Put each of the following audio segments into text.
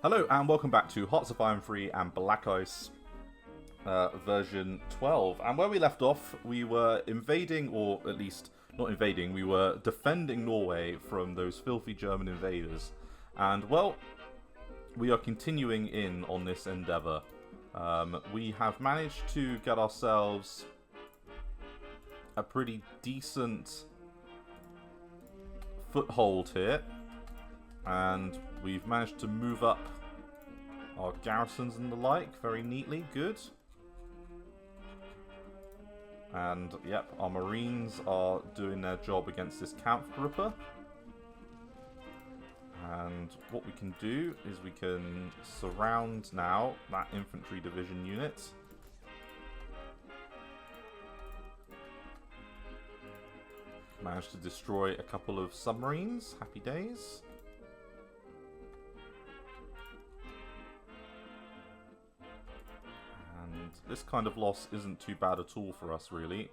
Hello and welcome back to Hearts of Iron 3 and Black Ice version 12. And where we left off, we were invading, or at least not invading, we were defending Norway from those filthy German invaders. And well, we are continuing in on this endeavour. We have managed to get ourselves a pretty decent foothold here. And we've managed to move up our garrisons and the like very neatly. Good. And, yep, our marines are doing their job against this Kampfgruppe. And what we can do is we can surround now that infantry division unit. Managed to destroy a couple of submarines. Happy days. And this kind of loss isn't too bad at all for us, really.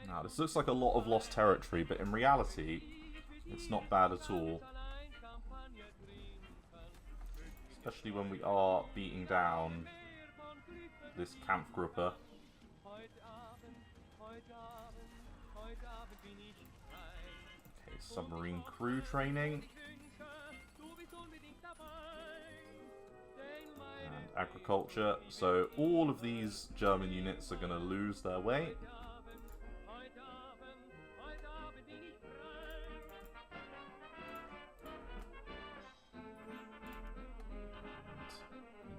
Now, this looks like a lot of lost territory, but in reality, it's not bad at all. Especially when we are beating down this Kampfgruppe. Okay, submarine crew training. And agriculture. So all of these German units are going to lose their way.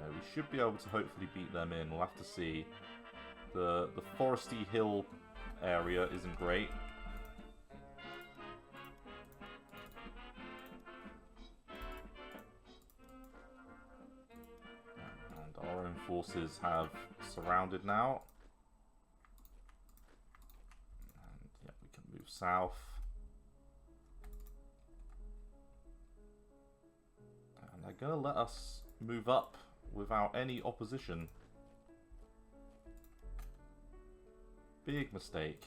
We should be able to hopefully beat them in. We'll have to see. The foresty hill area isn't great. And our own forces have surrounded now. And yeah, we can move south. And they're going to let us move up without any opposition. Big mistake.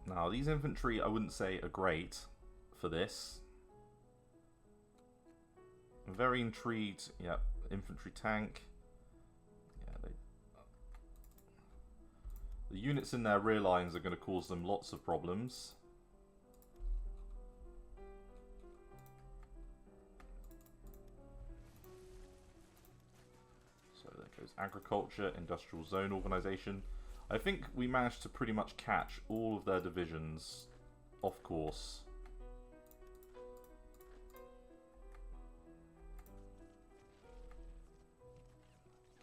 Now, these infantry I wouldn't say are great for this. I'm very intrigued. Yeah, infantry tank. The units in their rear lines are going to cause them lots of problems. So there goes agriculture, industrial zone organisation. I think we managed to pretty much catch all of their divisions off course.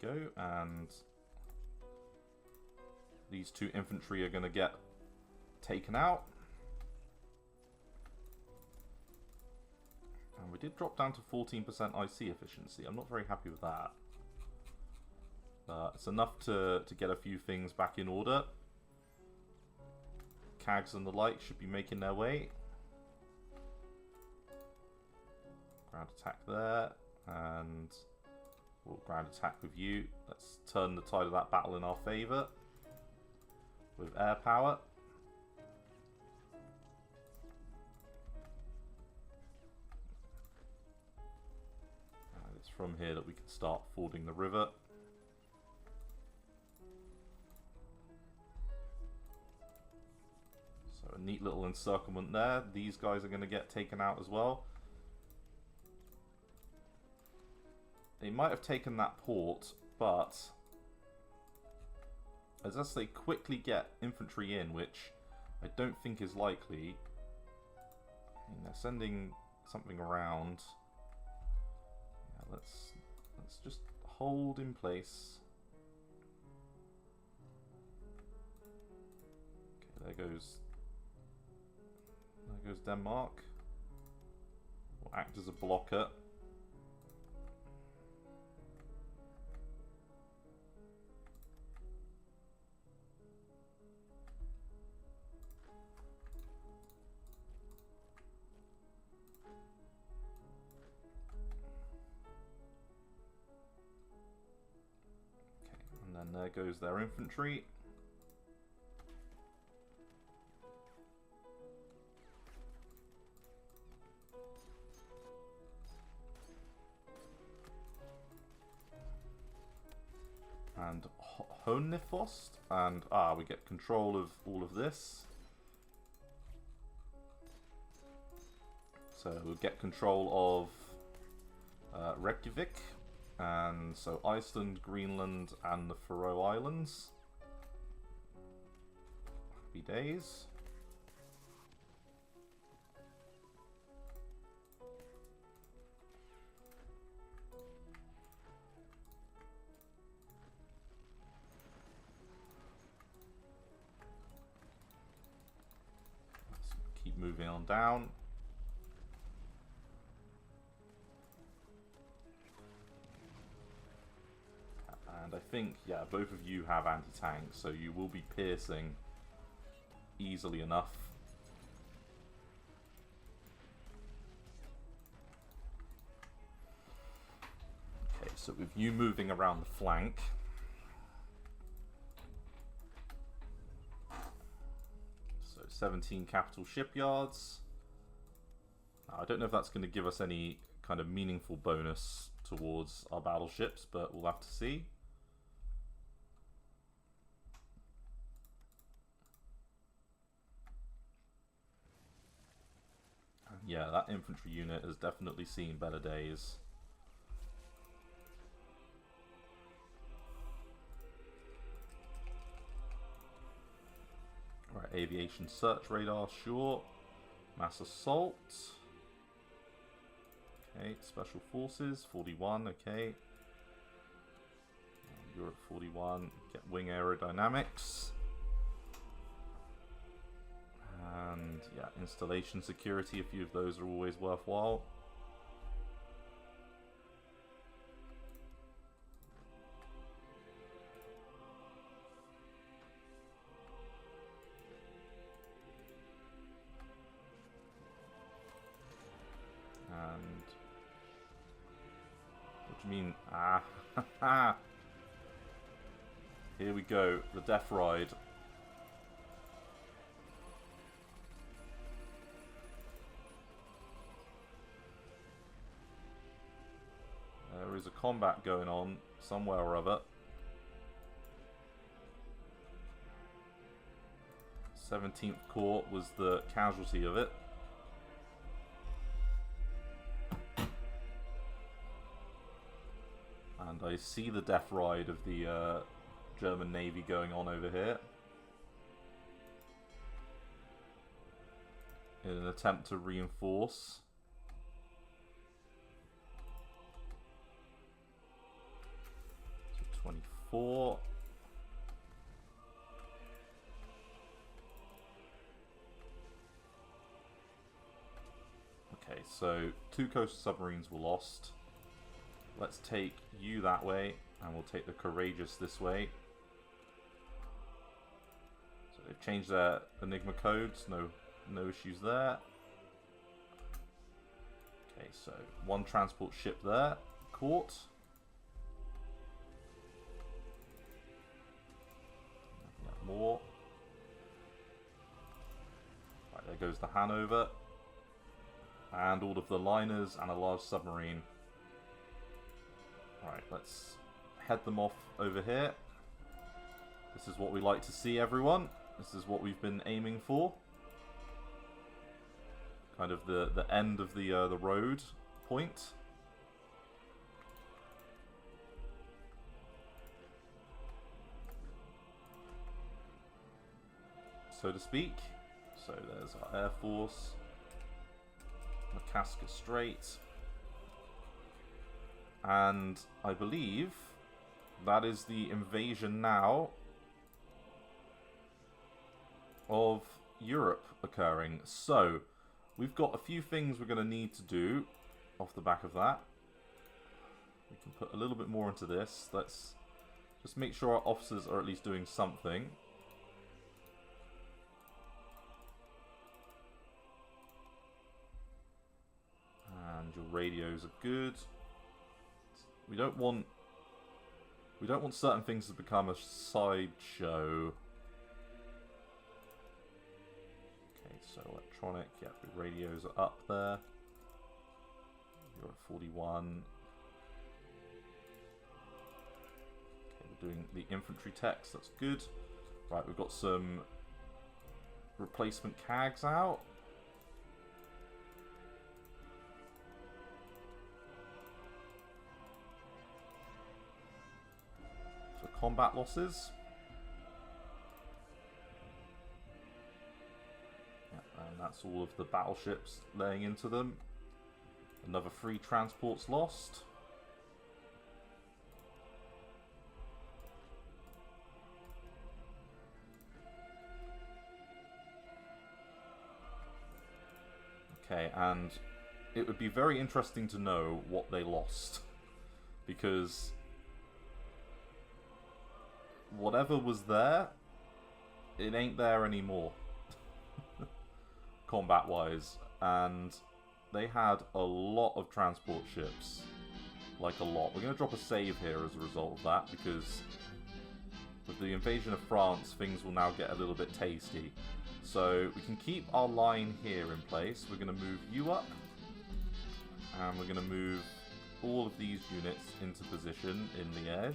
Go, and these two infantry are going to get taken out. And we did drop down to 14% IC efficiency. I'm not very happy with that. It's enough to get a few things back in order. CAGs and the like should be making their way. Ground attack there. And we'll ground attack with you. Let's turn the tide of that battle in our favour. With air power. And it's from here that we can start fording the river. So a neat little encirclement there. These guys are going to get taken out as well. They might have taken that port, but as they quickly get infantry in, which I don't think is likely. I mean, they're sending something around. Yeah, let's just hold in place. Okay, there goes Denmark. Will act as a blocker. And there goes their infantry. And Honifost, and we get control of all of this. So we'll get control of Reykjavik, and so Iceland, Greenland, and the Faroe Islands. Happy days. Keep moving on down. And I think, yeah, both of you have anti-tank, so you will be piercing easily enough. Okay, so with you moving around the flank, so 17 capital shipyards. Now, I don't know if that's going to give us any kind of meaningful bonus towards our battleships, but we'll have to see. Yeah, that infantry unit has definitely seen better days. Right, aviation search radar, sure. Mass assault. Okay, special forces, 41, okay. You're at 41, get wing aerodynamics. And yeah, installation security, a few of those are always worthwhile. And what do you mean? Here we go, the death ride. There is a combat going on somewhere or other. 17th Corps was the casualty of it. And I see the death ride of the German Navy going on over here in an attempt to reinforce. So 24. Okay, so 2 coastal submarines were lost. Let's take you that way, and we'll take the Courageous this way. So they've changed their Enigma codes, no issues there. Okay, so 1 transport ship there, caught. Yeah, more. Right, there goes the Hanover. And all of the liners and a large submarine. Right, let's head them off over here. This is what we like to see, everyone. This is what we've been aiming for. Kind of the end of the road point. So to speak. So there's our Air Force. Macaska Strait. And I believe that is the invasion now of Europe occurring. So we've got a few things we're going to need to do off the back of that. We can put a little bit more into this. Let's just make sure our officers are at least doing something. And your radios are good. We don't want We don't want certain things to become a sideshow. Okay, so electronic, yeah, the radios are up there. You're at 41. Okay, we're doing the infantry techs, that's good. Right, we've got some replacement CAGs out. For combat losses. Yeah, and that's all of the battleships laying into them. Another 3 transports lost. Okay, and it would be very interesting to know what they lost. Because whatever was there, it ain't there anymore. Combat-wise. And they had a lot of transport ships. Like a lot. We're going to drop a save here as a result of that, because with the invasion of France, things will now get a little bit tasty. So we can keep our line here in place. We're going to move you up. And we're going to move all of these units into position in Liège.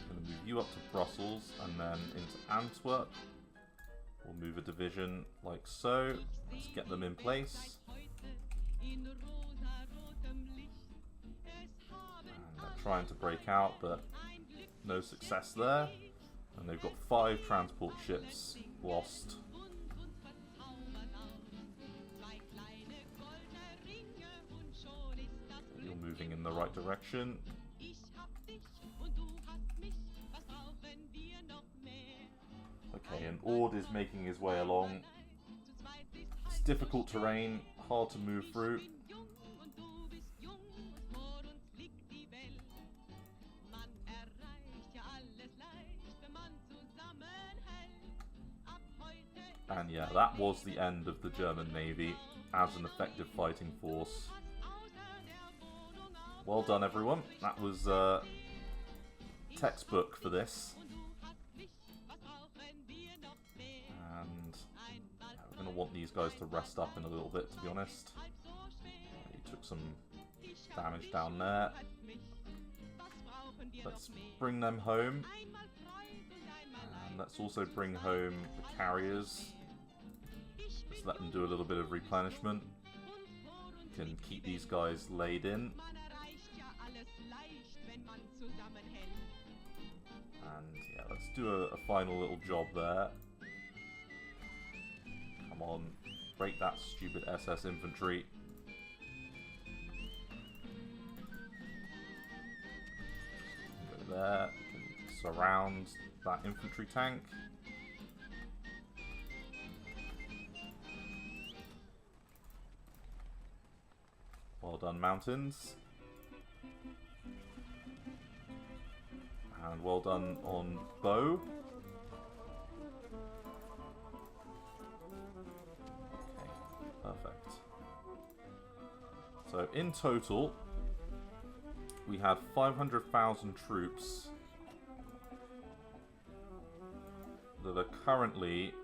Going to move you up to Brussels and then into Antwerp. We'll move a division like so. Let's get them in place. And they're trying to break out, but no success there. And they've got 5 transport ships lost. You're moving in the right direction. Okay, and Ord is making his way along. It's difficult terrain, hard to move through. And yeah, that was the end of the German Navy as an effective fighting force. Well done, everyone. That was textbook for this. And yeah, we're going to want these guys to rest up in a little bit, to be honest. He took some damage down there. Let's bring them home. And let's also bring home the carriers. Let's let them do a little bit of replenishment. We can keep these guys laid in. And yeah, let's do a final little job there. Come on, break that stupid SS infantry. Go there, can surround that infantry tank. Well done, mountains. And well done on bow. Okay, perfect. So in total, we had 500,000 troops that are currently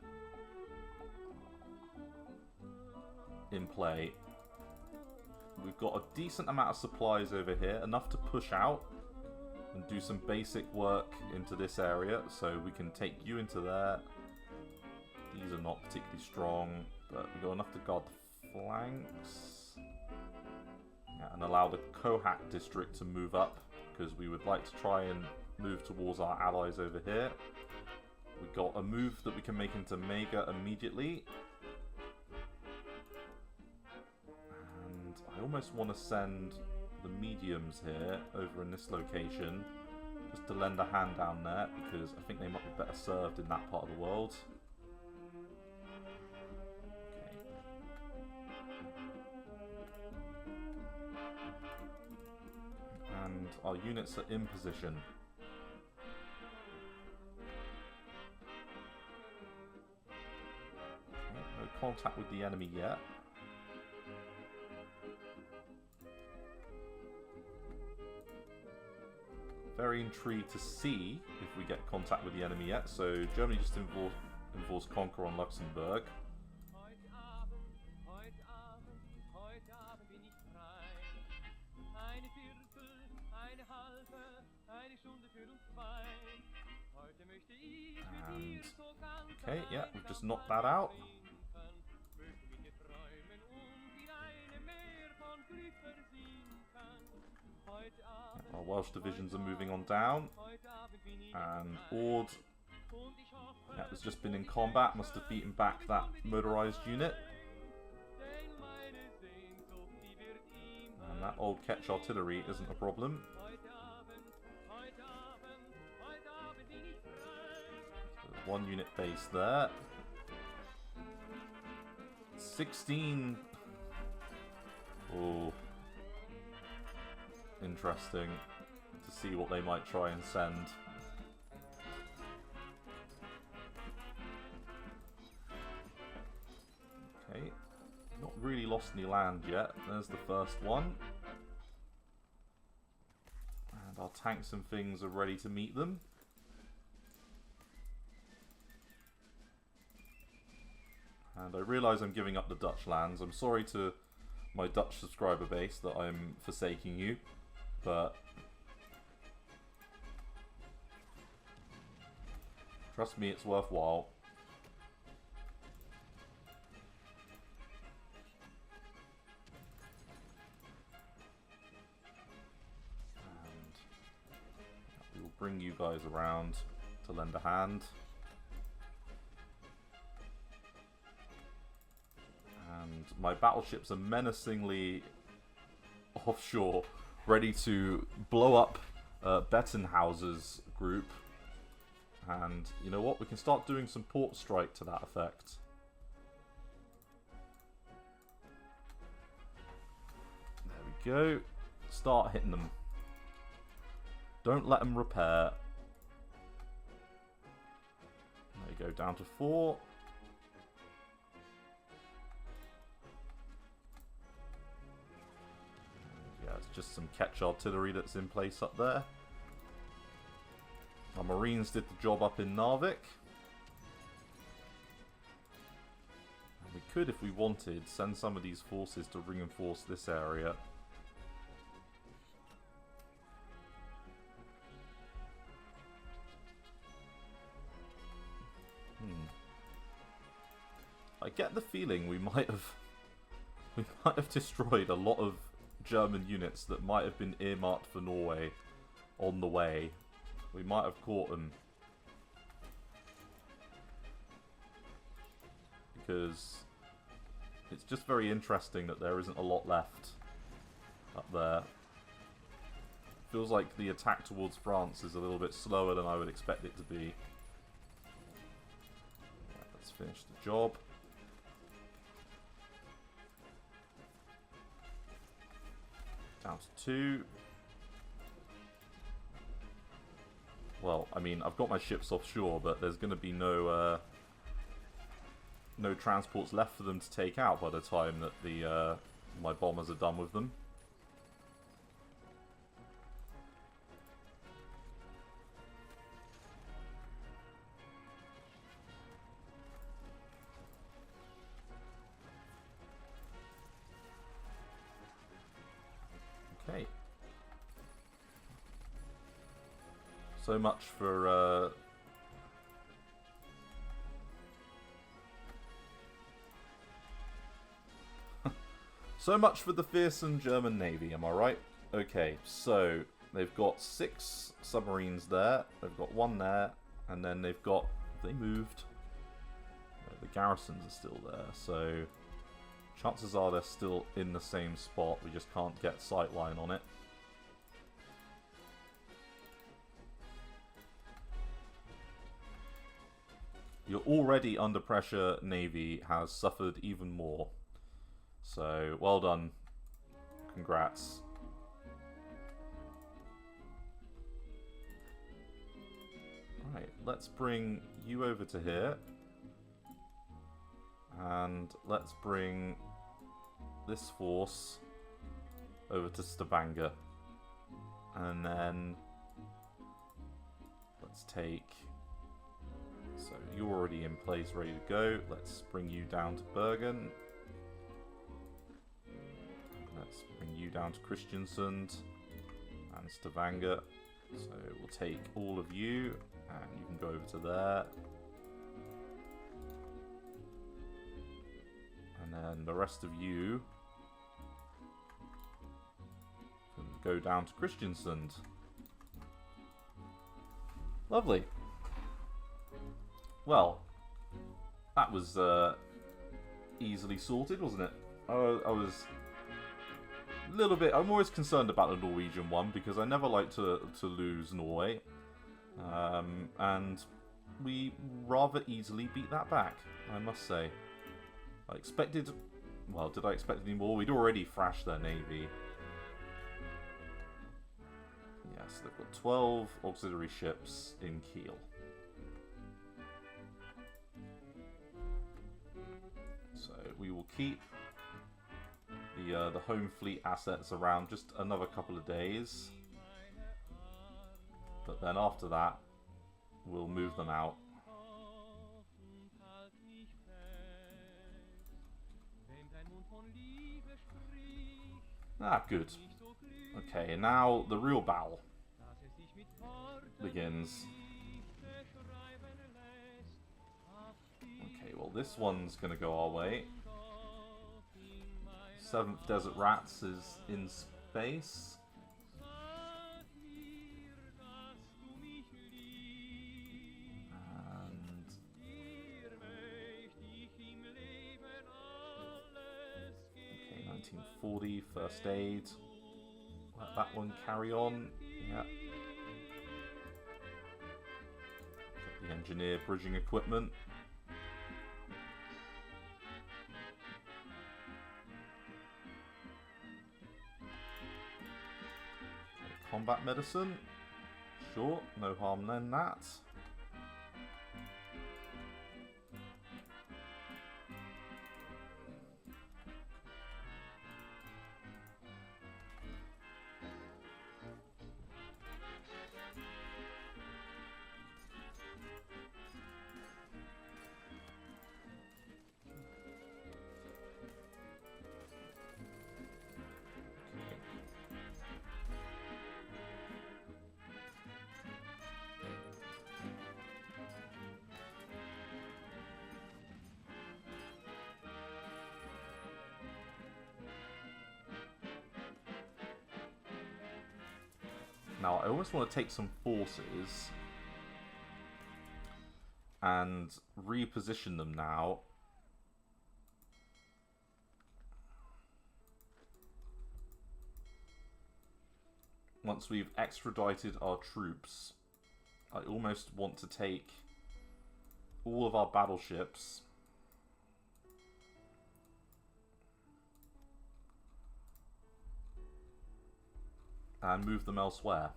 in play. We've got a decent amount of supplies over here, enough to push out and do some basic work into this area, so we can take you into there. These are not particularly strong, but we've got enough to guard the flanks. Yeah, and allow the Kohat district to move up, because we would like to try and move towards our allies over here. We've got a move that we can make into Mega immediately. And I almost want to send the mediums here over in this location just to lend a hand down there, because I think they might be better served in that part of the world. Okay. And our units are in position. Okay, no contact with the enemy yet. very intrigued to see if we get contact with the enemy yet. So Germany just enforced conquer on Luxembourg. And, okay, yeah, we've just knocked that out. Our Welsh divisions are moving on down. And Ord, yeah, has just been in combat, must have beaten back that motorized unit. And that old Ketch artillery isn't a problem. One unit base there. 16. Oh. Interesting to see what they might try and send. Okay. Not really lost any land yet. There's the first one. And our tanks and things are ready to meet them. And I realise I'm giving up the Dutch lands. I'm sorry to my Dutch subscriber base that I'm forsaking you, but trust me, it's worthwhile. And we will bring you guys around to lend a hand. And my battleships are menacingly offshore, ready to blow up Bettenhauser's group. And you know what? We can start doing some port strike to that effect. There we go. Start hitting them. Don't let them repair. There you go, down to 4. Just some Ketch artillery that's in place up there. Our Marines did the job up in Narvik. And we could, if we wanted, send some of these forces to reinforce this area. I get the feeling we might have destroyed a lot of German units that might have been earmarked for Norway on the way. We might have caught them. Because it's just very interesting that there isn't a lot left up there. Feels like the attack towards France is a little bit slower than I would expect it to be. Yeah, let's finish the job. Down to 2. Well, I mean, I've got my ships offshore, but there's going to be no transports left for them to take out by the time that the my bombers are done with them. Okay. So much for so much for the fearsome German Navy, am I right? Okay, so they've got 6 submarines there, they've got 1 there, and then they've got, they moved. The garrisons are still there, so chances are they're still in the same spot, we just can't get sightline on it. Your already under pressure navy has suffered even more. So, well done. Congrats. Right, let's bring you over to here. And let's bring this force over to Stavanger. And then let's take... So you're already in place, ready to go. Let's bring you down to Bergen. Let's bring you down to Kristiansund and Stavanger. So we'll take all of you, and you can go over to there. And then the rest of you can go down to Kristiansund. Lovely. Well, that was easily sorted, wasn't it? I was a little bit... I'm always concerned about the Norwegian one, because I never like to lose Norway. And we rather easily beat that back, I must say. I expected... Well, did I expect any more? We'd already thrashed their navy. Yes, they've got 12 auxiliary ships in Kiel. So we will keep the home fleet assets around just another couple of days. But then after that, we'll move them out. Ah, good. Okay, now the real battle begins. Okay, well this one's gonna go our way. 7th Desert Rats is in space. And... Okay, 1940, First Aid. Let that one carry on. Yeah. Get the engineer bridging equipment. Okay, combat medicine. Sure, no harm in that. Now, I almost want to take some forces and reposition them now. Once we've extradited our troops, I almost want to take all of our battleships and move them elsewhere.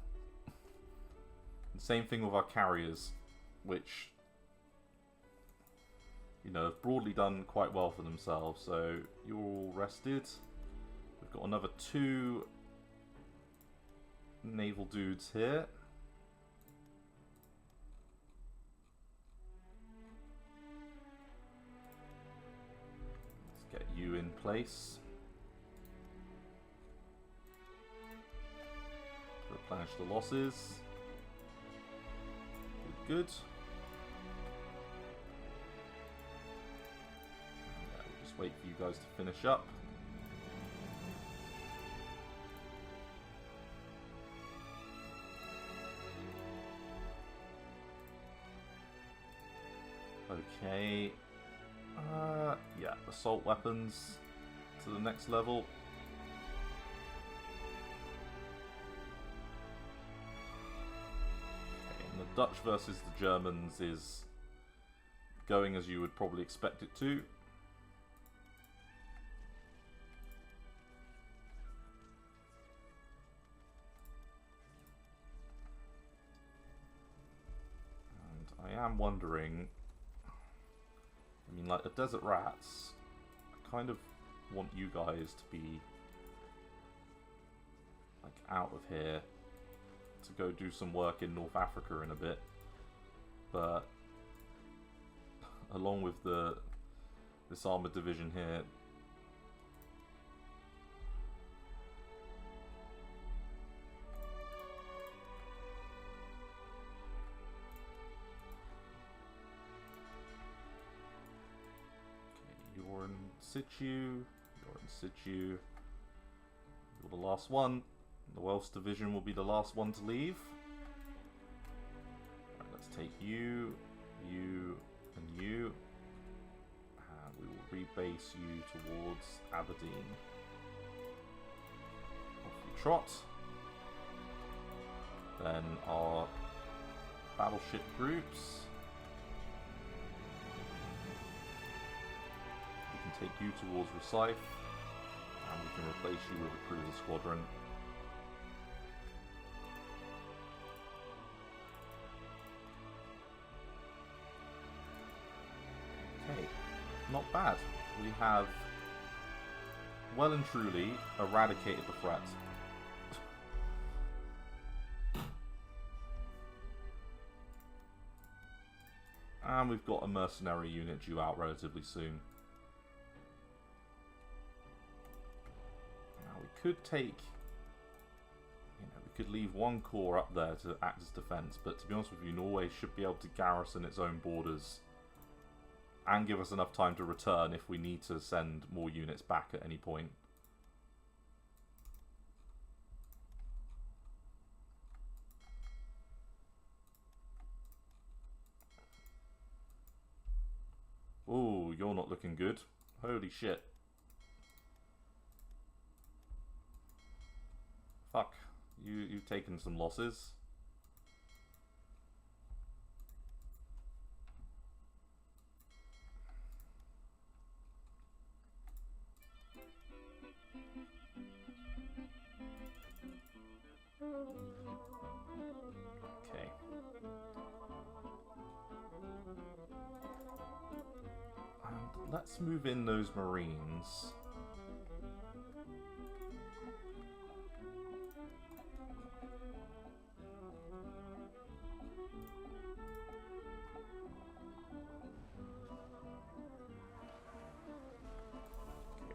The same thing with our carriers, which, you know, have broadly done quite well for themselves. So you're all rested. We've got another 2 naval dudes here. Let's get you in place. Replenish the losses. Good, good. Yeah, we'll just wait for you guys to finish up. Okay. Yeah, assault weapons to the next level. Dutch versus the Germans is going as you would probably expect it to. And I am wondering, I mean, like the Desert Rats, I kind of want you guys to be like out of here to go do some work in North Africa in a bit. but along with this armored division here, you're in situ, you're the last one. The Welsh division will be the last one to leave. Right, let's take you, you, and you. And we will rebase you towards Aberdeen. Off we trot. Then our battleship groups. We can take you towards Rosyth. And we can replace you with a cruiser squadron. Okay, not bad. We have well and truly eradicated the threat. And we've got a mercenary unit due out relatively soon. Could take, we could leave one corps up there to act as defense, but to be honest with you, Norway should be able to garrison its own borders and give us enough time to return if we need to send more units back at any point. Oh, you're not looking good. Holy shit. Fuck, you've taken some losses. Okay. And let's move in those Marines.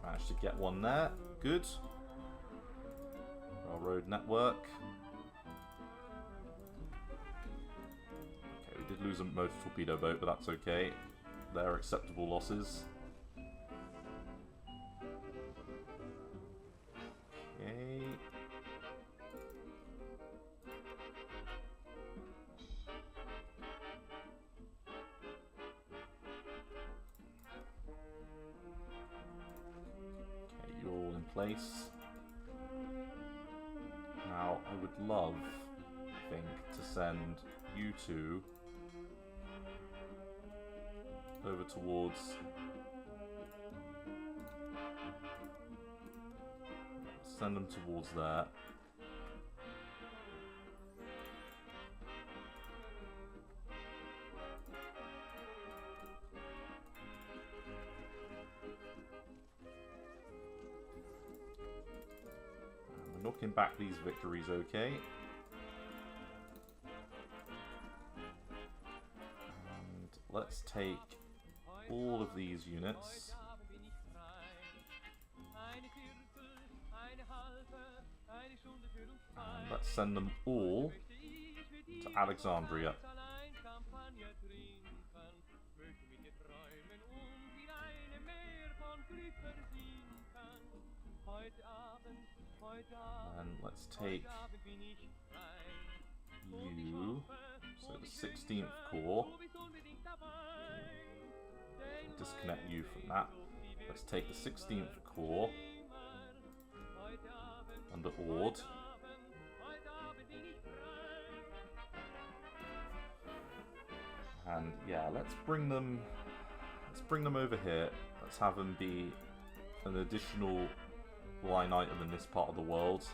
Managed to get one there. Good. Railroad network. Okay, we did lose a motor torpedo boat, but that's okay. They're acceptable losses. Okay. You're all in place. Now, I would love, I think, to send you two over towards send them towards there. We're knocking back these victories okay. And let's take all of these units. And let's send them all to Alexandria. And let's take you, so the 16th Corps. Disconnect you from that. Let's take the 16th Corps under Ord. And yeah, let's bring them over here. Let's have them be an additional line item in this part of the world.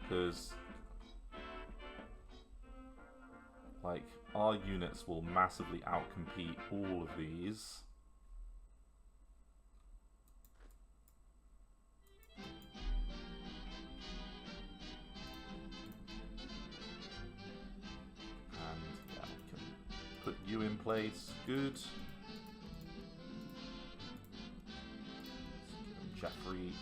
Because like our units will massively outcompete all of these. in place. Good. Jeffrey.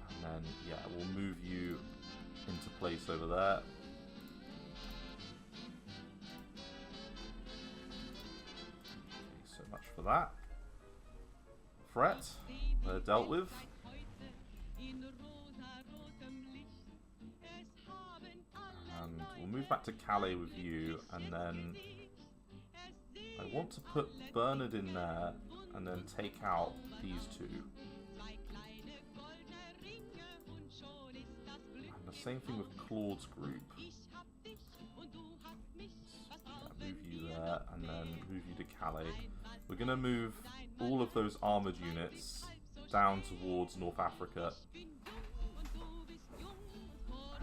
And then, yeah, we'll move you into place over there. Okay, so much for that. Threat, dealt with. And we'll move back to Calais with you, and then I want to put Bernard in there, and then take out these two. And the same thing with Claude's group. Yeah, move you there, and then move you to Calais. We're going to move all of those armoured units down towards North Africa.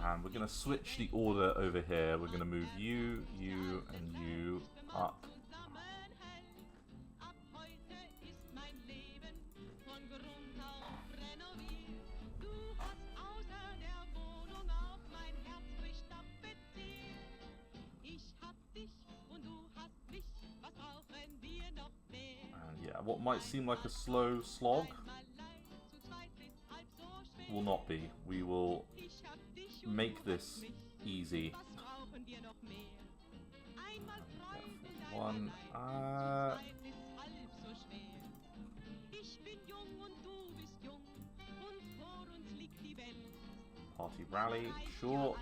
And we're going to switch the order over here. We're going to move you, you, and you up. What might seem like a slow slog will not be. We will make this easy. One. Party rally, sure.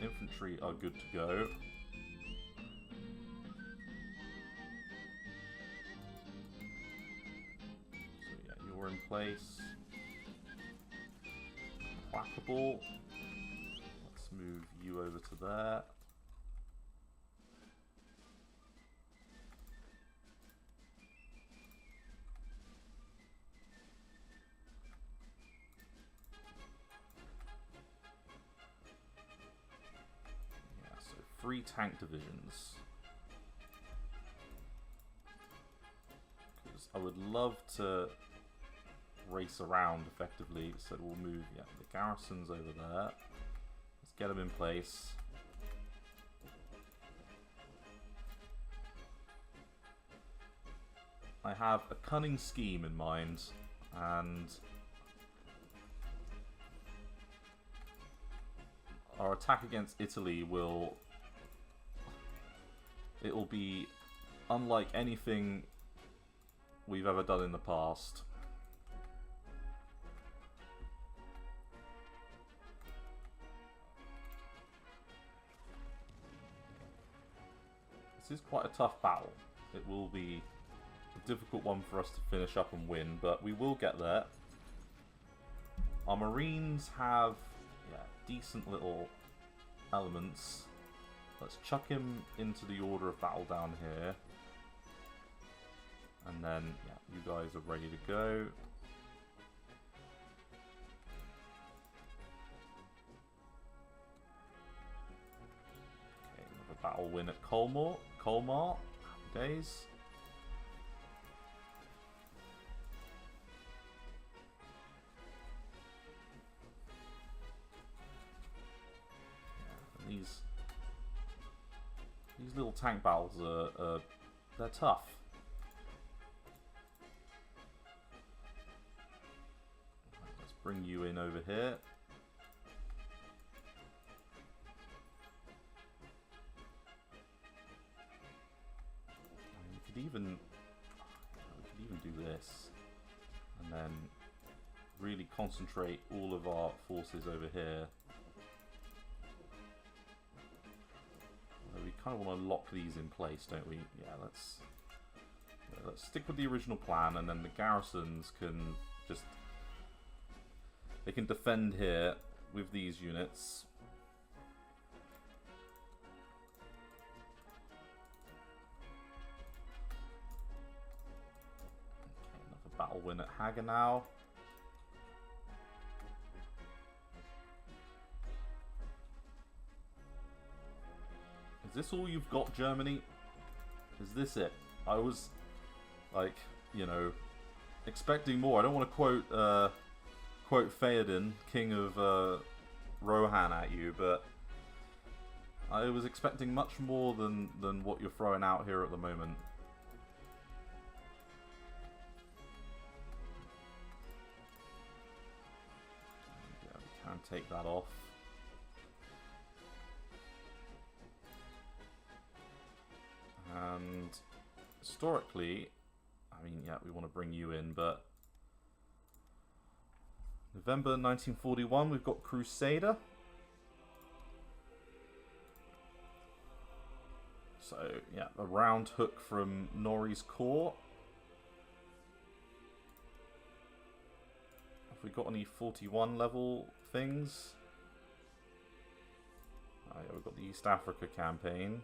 Infantry are good to go. So yeah, you're in place. Clackable. Let's move you over to there. Three tank divisions. Because I would love to race around effectively, so we'll move the garrisons over there. Let's get them in place. I have a cunning scheme in mind, and our attack against Italy will... It'll be unlike anything we've ever done in the past. This is quite a tough battle. It will be a difficult one for us to finish up and win, but we will get there. Our Marines have decent little elements. Let's chuck him into the order of battle down here. And then, you guys are ready to go. Okay, another battle win at Colmar. Happy days. Yeah, these little tank battles are they're tough. Let's bring you in over here. We could even do this, and then really concentrate all of our forces over here. We kind of want to lock these in place, don't we? Yeah, let's stick with the original plan, and then the garrisons can just... They can defend here with these units. Okay, another battle win at Hagenau. Is this all you've got, Germany? Is this it? I was, like, you know, expecting more. I don't want to quote Theoden, King of Rohan, at you, but I was expecting much more than what you're throwing out here at the moment. Yeah, we can take that off. And historically, I mean, yeah, we want to bring you in, but November 1941, we've got Crusader. So, yeah, a round hook from Nori's Core. Have we got any 41 level things? Oh, yeah, we've got the East Africa campaign.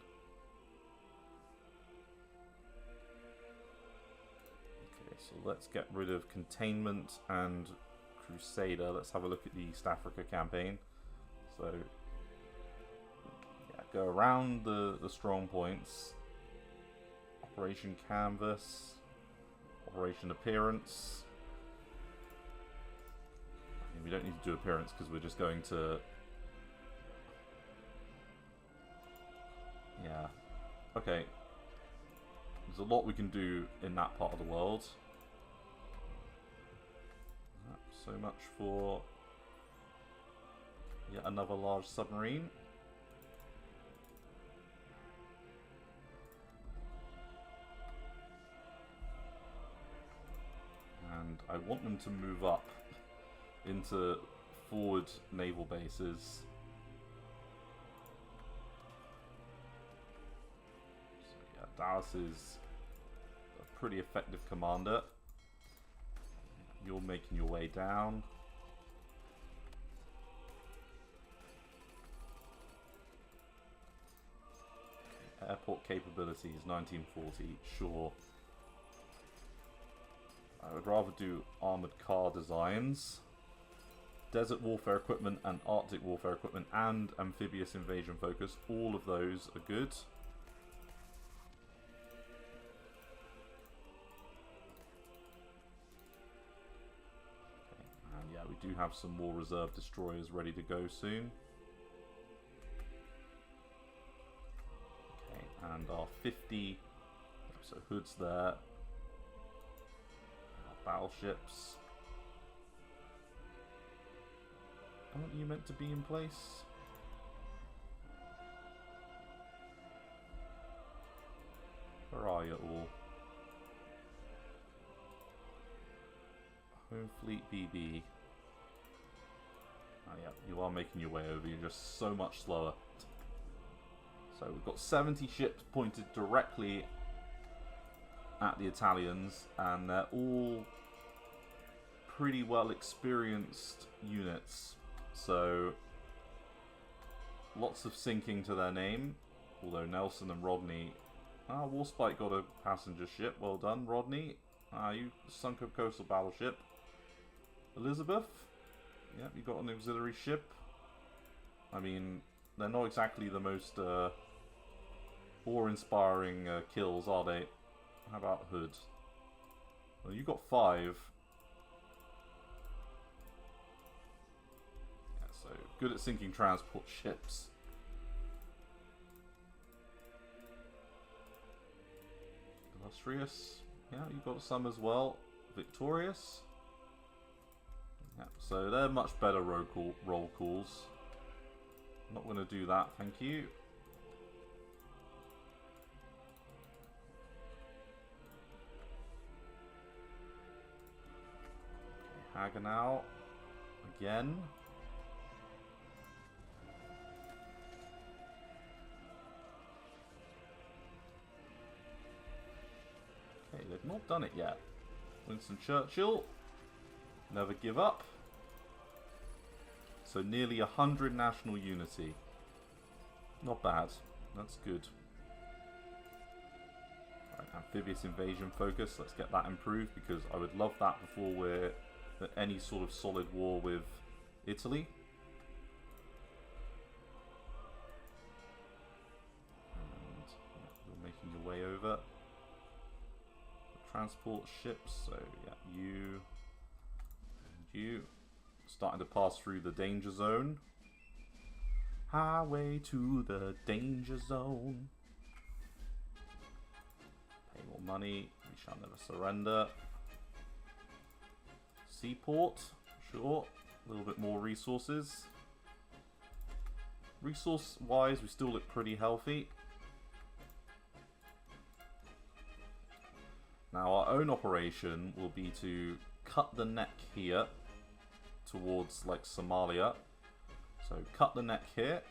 Okay, so let's get rid of Containment and Crusader. Let's have a look at the East Africa campaign. So, yeah, go around the strong points. Operation Canvas. Operation Appearance. I mean, we don't need to do Appearance because we're just going to... Yeah. Okay. There's a lot we can do in that part of the world. So much for yet another large submarine. And I want them to move up into forward naval bases. So yeah, Dallas is a pretty effective commander. You're making your way down. Airport capabilities, 1940, sure. I would rather do armoured car designs. Desert warfare equipment and Arctic warfare equipment and amphibious invasion focus. All of those are good. We do have some more reserve destroyers ready to go soon. Okay, and our 50, so hoods there. Our battleships. Aren't you meant to be in place? Where are you all? Home Fleet BB. Oh, yeah, you are making your way over. You're just so much slower. So we've got 70 ships pointed directly at the Italians, and they're all pretty well experienced units. So lots of sinking to their name. Although Nelson and Rodney... Ah, Warspite got a passenger ship. Well done, Rodney. Ah, you sunk a coastal battleship. Elizabeth? Yep, you got an auxiliary ship. I mean, they're not exactly the most awe-inspiring kills, are they? How about Hood? Well, you got 5. Yeah, so good at sinking transport ships. Illustrious. Yeah, you got some as well. Victorious. Yeah, so they're much better roll calls. Not going to do that, thank you. Okay, Hagenau again. Okay, they've not done it yet. Winston Churchill. Never give up. So nearly 100 national unity. Not bad. That's good. Right, amphibious invasion focus. Let's get that improved because I would love that before we're at any sort of solid war with Italy. And yeah, you're making your way over. transport ships. So yeah, you and you starting to pass through the danger zone. Highway to the danger zone. Pay more money. We shall never surrender. Seaport, sure. A little bit more resources. Resource-wise, we still look pretty healthy. Now, our own operation will be to cut the neck here towards, like, Somalia. So, cut the neck here.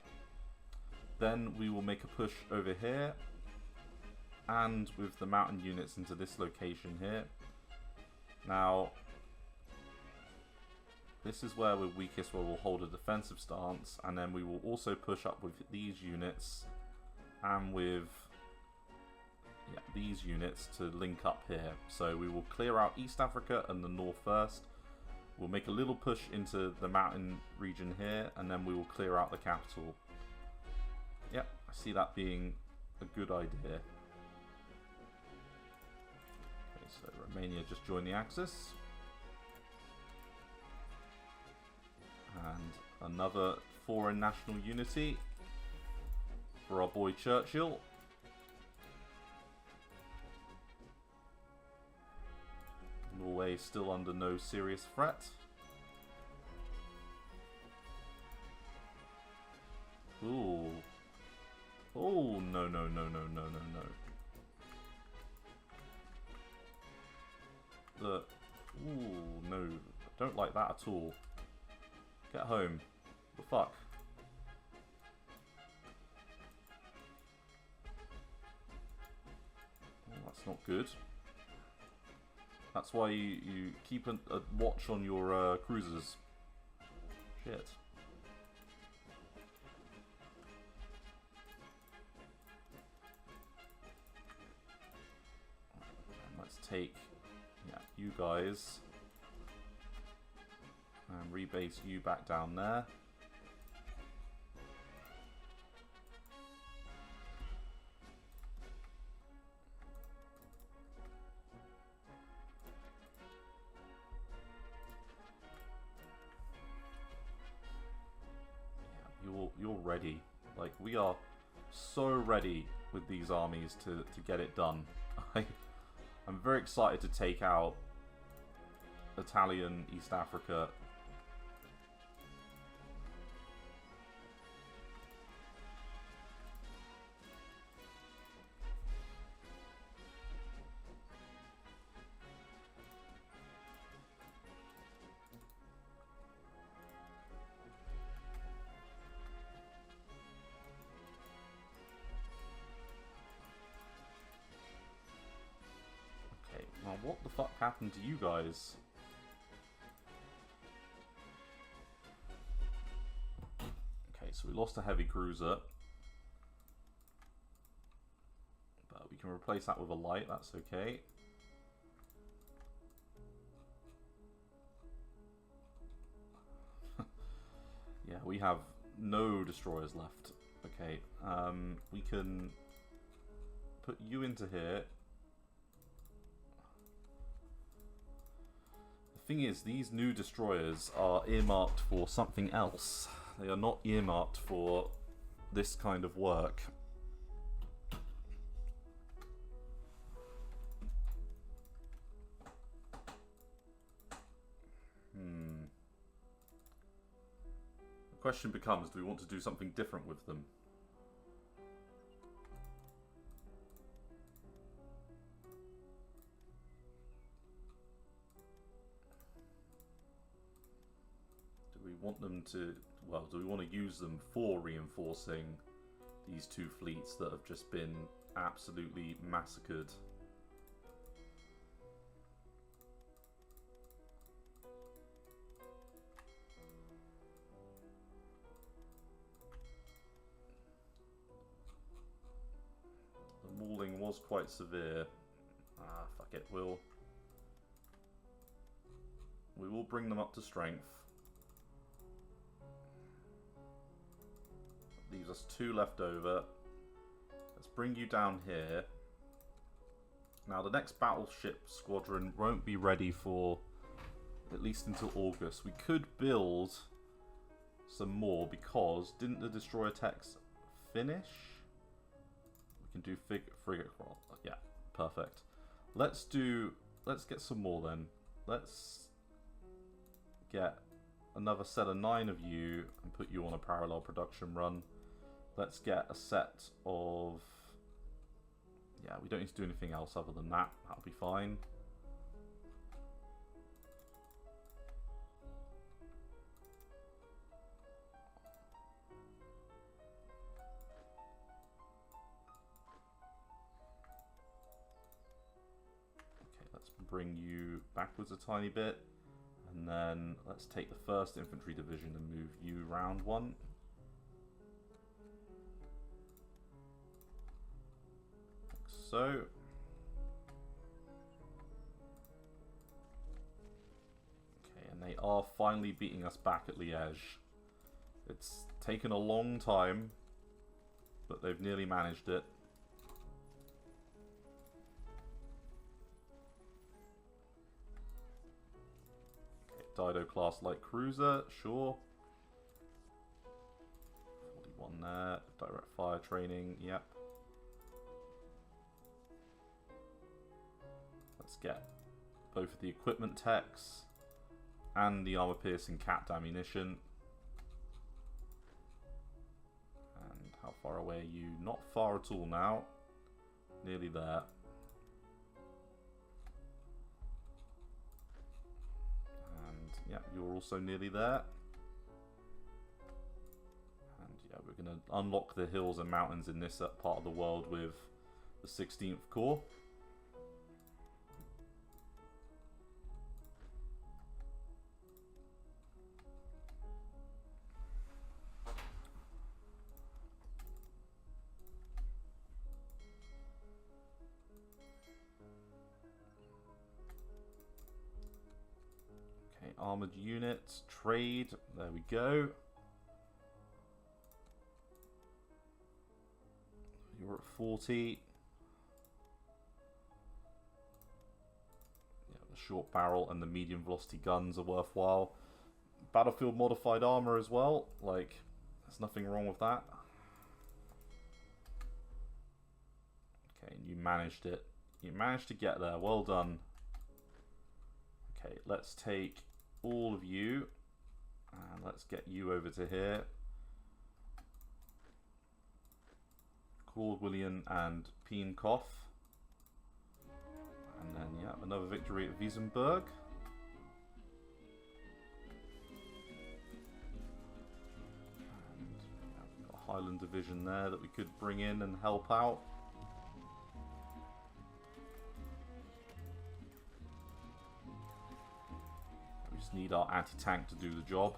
Then we will make a push over here. And with the mountain units into this location here. Now, this is where we're weakest, where we'll hold a defensive stance, and then we will also push up with these units and with these units to link up here. So we will clear out East Africa and the north first. We'll make a little push into the mountain region here, and then we will clear out the capital. Yep, I see that being a good idea. Okay, so Romania just joined the Axis. And another foreign national unity for our boy Churchill. Norway still under no serious threat. Ooh. Oh, no, no, no, no, no, no, no. Ooh, no. I don't like that at all. Get home. The fuck? Well, that's not good. That's why you keep a watch on your cruisers. Shit. Let's take you guys. And rebase you back down there. Yeah, you're ready. Like, we are so ready with these armies to get it done. I'm very excited to take out Italian East Africa. Now, what the fuck happened to you guys? Okay, so we lost a heavy cruiser. But we can replace that with a light, that's okay. Yeah, we have no destroyers left. Okay, we can put you into here. The thing is, these new destroyers are earmarked for something else. They are not earmarked for this kind of work. The question becomes, do we want to do something different with them? Want them to, well, do we want to use them for reinforcing these two fleets that have just been absolutely massacred? The mauling was quite severe. Ah, fuck it, we will bring them up to strength. Leaves us two left over. Let's bring you down here. Now, the next battleship squadron won't be ready for at least until August. We could build some more because didn't the destroyer techs finish? We can do frigate crawl. Yeah, perfect. Let's get some more then. Let's get another set of 9 of you and put you on a parallel production run. Let's get a set of... Yeah, we don't need to do anything else other than that. That'll be fine. Okay, let's bring you backwards a tiny bit. And then let's take the 1st Infantry Division and move you round 1. Like so. Okay, and they are finally beating us back at Liège. It's taken a long time, but they've nearly managed it. Dido class light cruiser, sure. 41 there. Direct fire training, yep. Let's get both of the equipment techs and the armor piercing capped ammunition. And how far away are you? Not far at all now. Nearly there. Yeah, you're also nearly there. And yeah, we're going to unlock the hills and mountains in this part of the world with the 16th Corps. Armored units, trade, there we go. You're at 40. Yeah, the short barrel and the medium velocity guns are worthwhile. Battlefield modified armor as well, like, there's nothing wrong with that. Okay, and you managed it. You managed to get there, well done. Okay, let's take all of you and let's get you over to here. Claude William and Pienkopf. And then yeah, another victory at Wiesenberg. And yeah, we've got a Highland division there that we could bring in and help out. Need our anti-tank to do the job.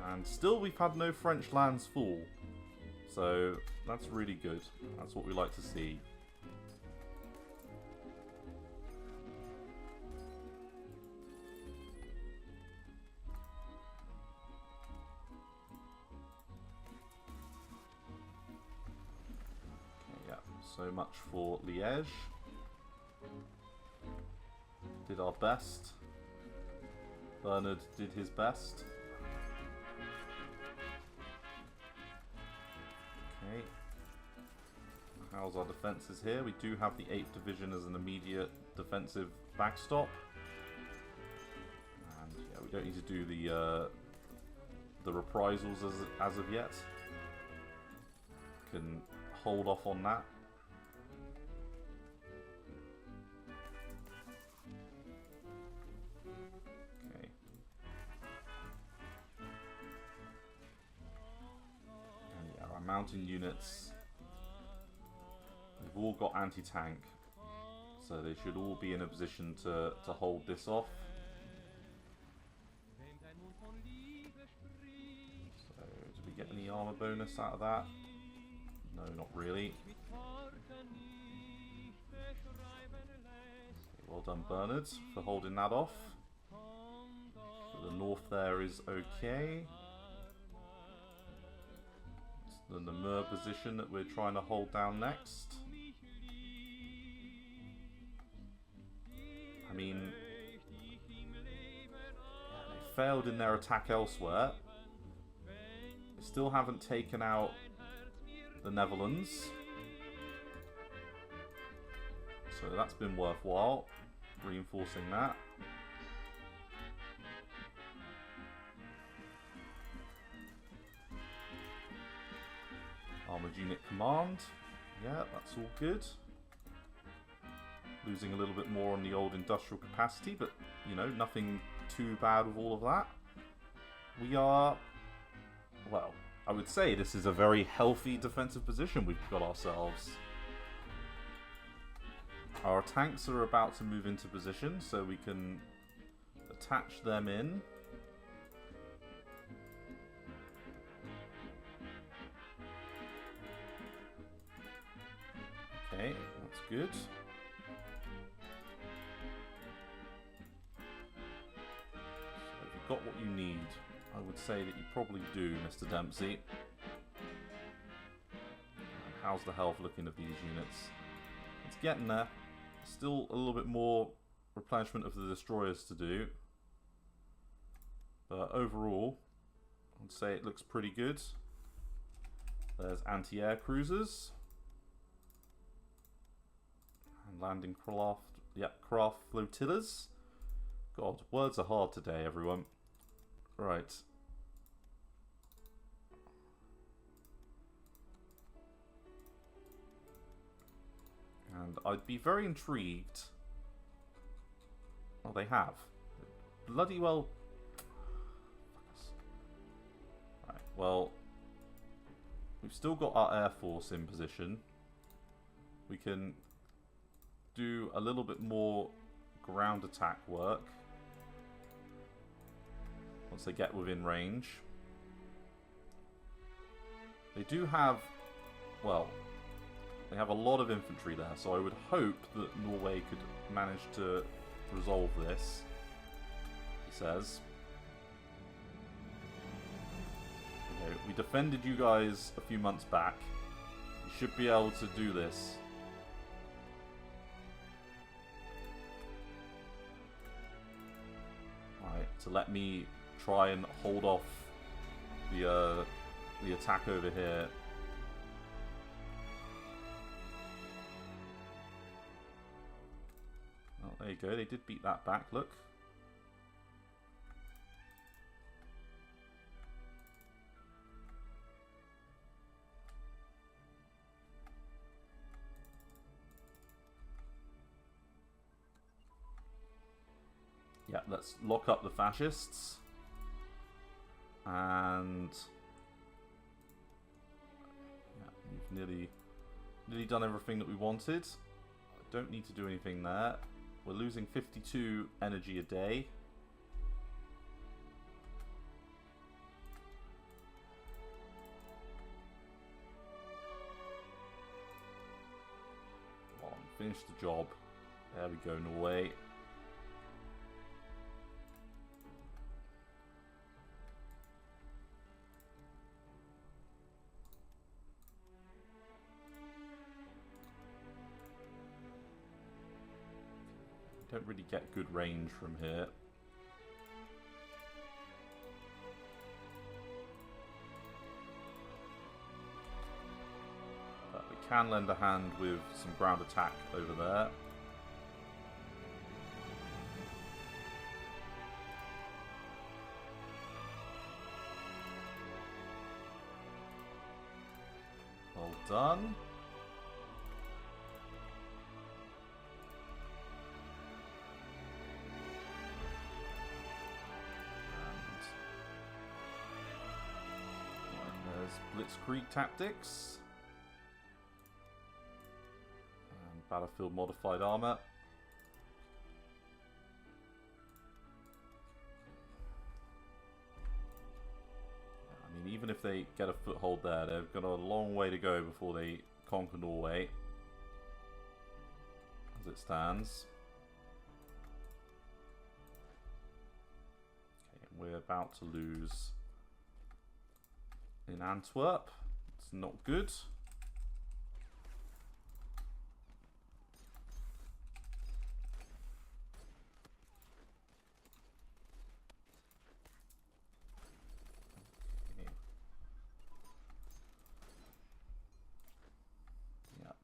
And still we've had no French lands fall. So that's really good. That's what we like to see. So much for Liège. Did our best. Bernard did his best. Okay. How's our defences here? We do have the 8th Division as an immediate defensive backstop. And yeah, we don't need to do the reprisals as of yet. Can hold off on that. Mountain units, they've all got anti-tank, so they should all be in a position to hold this off. So, did we get any armor bonus out of that? No, not really. Well done, Bernard, for holding that off. So the north there is okay. the Namur position that we're trying to hold down next. I mean, they failed in their attack elsewhere. They still haven't taken out the Netherlands. So that's been worthwhile, reinforcing that. Armoured Unit Command. Yeah, that's all good. Losing a little bit more on the old industrial capacity, but, you know, nothing too bad with all of that. We are, well, I would say this is a very healthy defensive position we've got ourselves. Our tanks are about to move into position, so we can attach them in. Okay, that's good. So if you've got what you need, I would say that you probably do, Mr. Dempsey. How's the health looking of these units? It's getting there. Still a little bit more replenishment of the destroyers to do. But overall, I'd say it looks pretty good. There's anti-air cruisers. And landing craft, yep, craft flotillas. God, words are hard today, everyone. Right. And I'd be very intrigued. Oh, they have. Bloody well. Right, well, we've still got our Air Force in position. We can do a little bit more ground attack work once they get within range. They do have, well, they have a lot of infantry there, so I would hope that Norway could manage to resolve this, he says. Okay, we defended you guys a few months back. You should be able to do this. Alright, so let me try and hold off the attack over here. Oh, there you go, they did beat that back, look. Yeah, let's lock up the fascists. And yeah, we've nearly done everything that we wanted. I don't need to do anything there. We're losing 52 energy a day. Come on, finish the job. There we go, Norway. Don't really get good range from here. But we can lend a hand with some ground attack over there. Well done. Blitzkrieg tactics and battlefield modified armor. I mean, even if they get a foothold there, they've got a long way to go before they conquer Norway, as it stands. Okay, we're about to lose in Antwerp. Let's That's not good.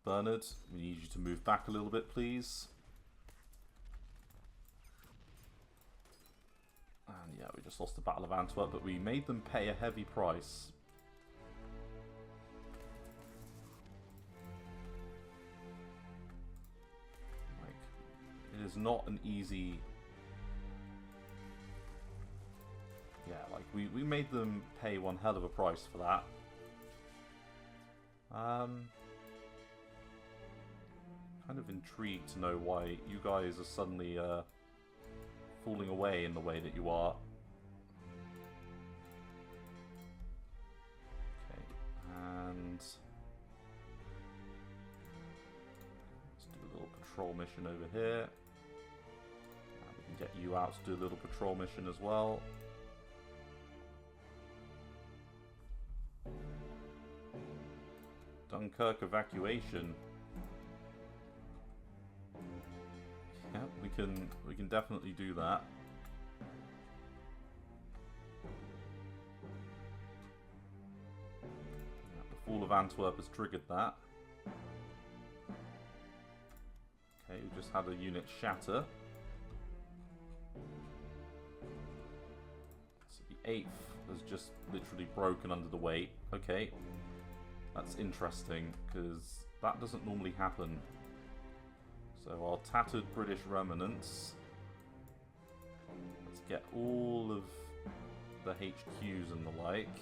Bernard, we need you to move back a little bit, please. And yeah, we just lost the Battle of Antwerp, but we made them pay a heavy price. Like, it is not an easy... Yeah, like, we made them pay one hell of a price for that. Kind of intrigued to know why you guys are suddenly falling away in the way that you are. Okay, and let's do a little patrol mission over here. And we can get you out to do a little patrol mission as well. Dunkirk evacuation. Yeah, we can definitely do that. Yeah, the fall of Antwerp has triggered that. Okay, we just had a unit shatter. So the 8th has just literally broken under the weight. Okay, that's interesting because that doesn't normally happen. So our tattered British remnants. Let's get all of the HQs and the like.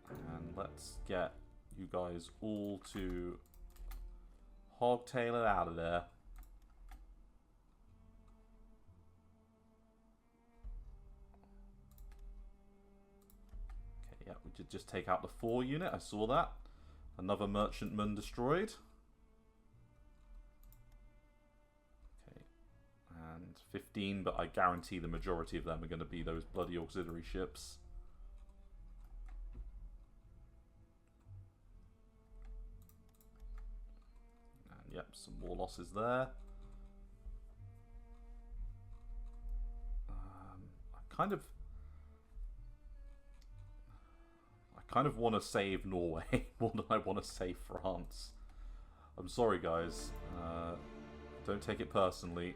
And let's get you guys all to hogtail it out of there. Okay, yeah, we did just take out the 4 unit, I saw that. Another merchantman destroyed. And 15, but I guarantee the majority of them are going to be those bloody auxiliary ships. And yep, some more losses there. I kind of want to save Norway more than I want to save France. I'm sorry, guys. Don't take it personally.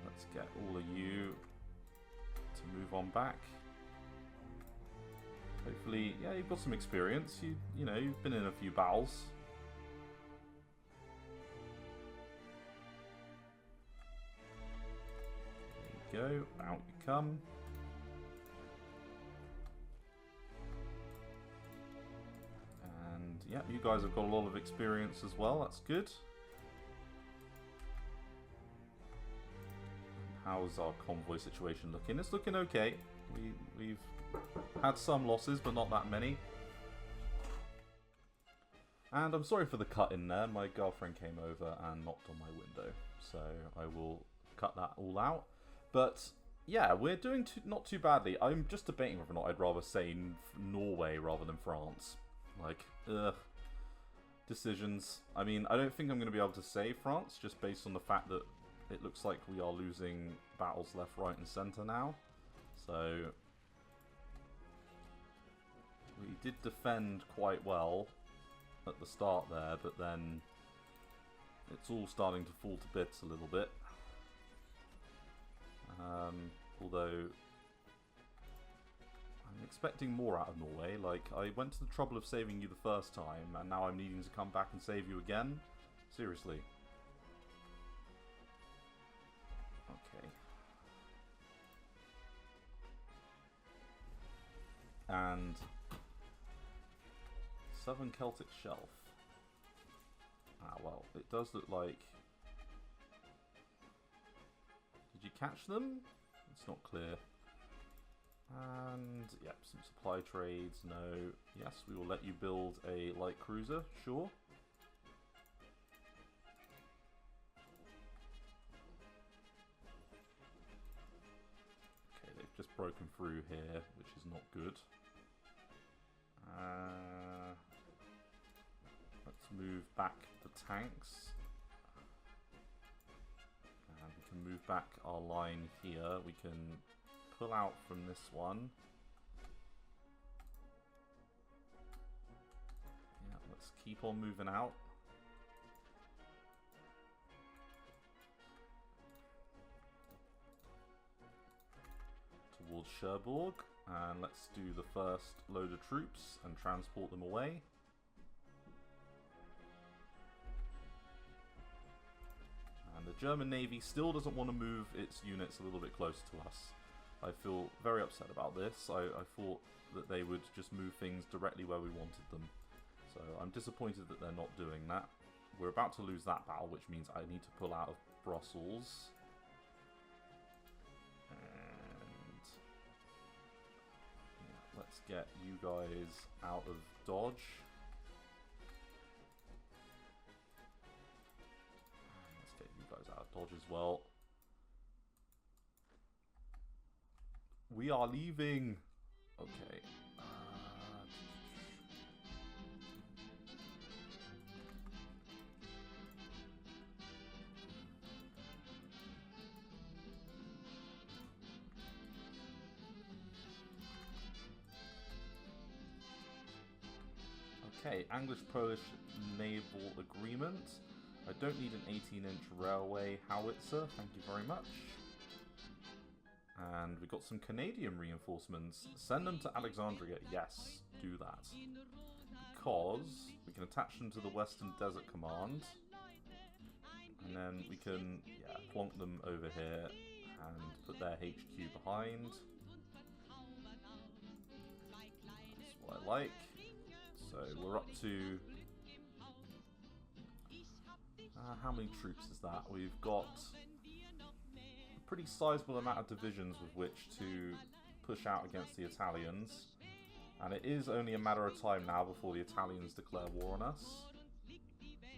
Let's get all of you to move on back. Hopefully, yeah, you've got some experience. You know, you've been in a few battles. There you go. Out you come. And yeah, you guys have got a lot of experience as well. That's good. How's our convoy situation looking? It's looking okay. We've had some losses, but not that many. And I'm sorry for the cut in there. My girlfriend came over and knocked on my window. So I will cut that all out. But yeah, we're doing not too badly. I'm just debating whether or not I'd rather say Norway rather than France. Like, decisions. I mean, I don't think I'm going to be able to save France just based on the fact that it looks like we are losing battles left, right and centre now. So we did defend quite well at the start there, but then it's all starting to fall to bits a little bit. Although I'm expecting more out of Norway. Like, I went to the trouble of saving you the first time, and now I'm needing to come back and save you again? Seriously. Okay. And Southern Celtic Shelf. Ah, well, it does look like... Did you catch them? It's not clear. And, yep, some supply trades, no. Yes, we will let you build a light cruiser, sure. Okay, they've just broken through here, which is not good. Let's move back the tanks. And we can move back our line here. We can pull out from this one. Yeah, let's keep on moving out. Towards Cherbourg. And let's do the first load of troops and transport them away. And the German Navy still doesn't want to move its units a little bit closer to us. I feel very upset about this. I thought that they would just move things directly where we wanted them. So I'm disappointed that they're not doing that. We're about to lose that battle, which means I need to pull out of Brussels. And yeah, let's get you guys out of Dodge. Guys out of Dodge as well. We are leaving. Okay. Okay, English-Polish naval agreement. I don't need an 18-inch railway howitzer, thank you very much. And we got some Canadian reinforcements. Send them to Alexandria. Yes, do that. Because we can attach them to the Western Desert Command. And then we can, yeah, plonk them over here and put their HQ behind. That's what I like. So we're up to... how many troops is that? We've got a pretty sizable amount of divisions with which to push out against the Italians. And it is only a matter of time now before the Italians declare war on us.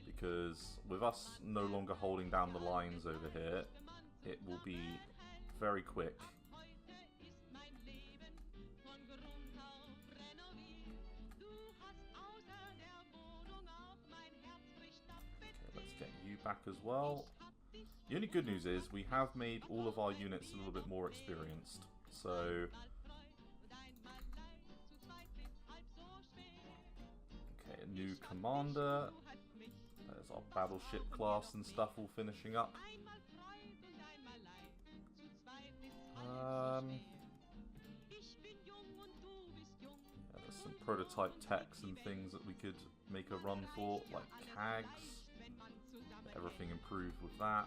Because with us no longer holding down the lines over here, it will be very quick. Get you back as well. The only good news is we have made all of our units a little bit more experienced. So... okay, a new commander. There's our battleship class and stuff all finishing up. Yeah, there's some prototype techs and things that we could make a run for, like CAGs. Everything improved with that.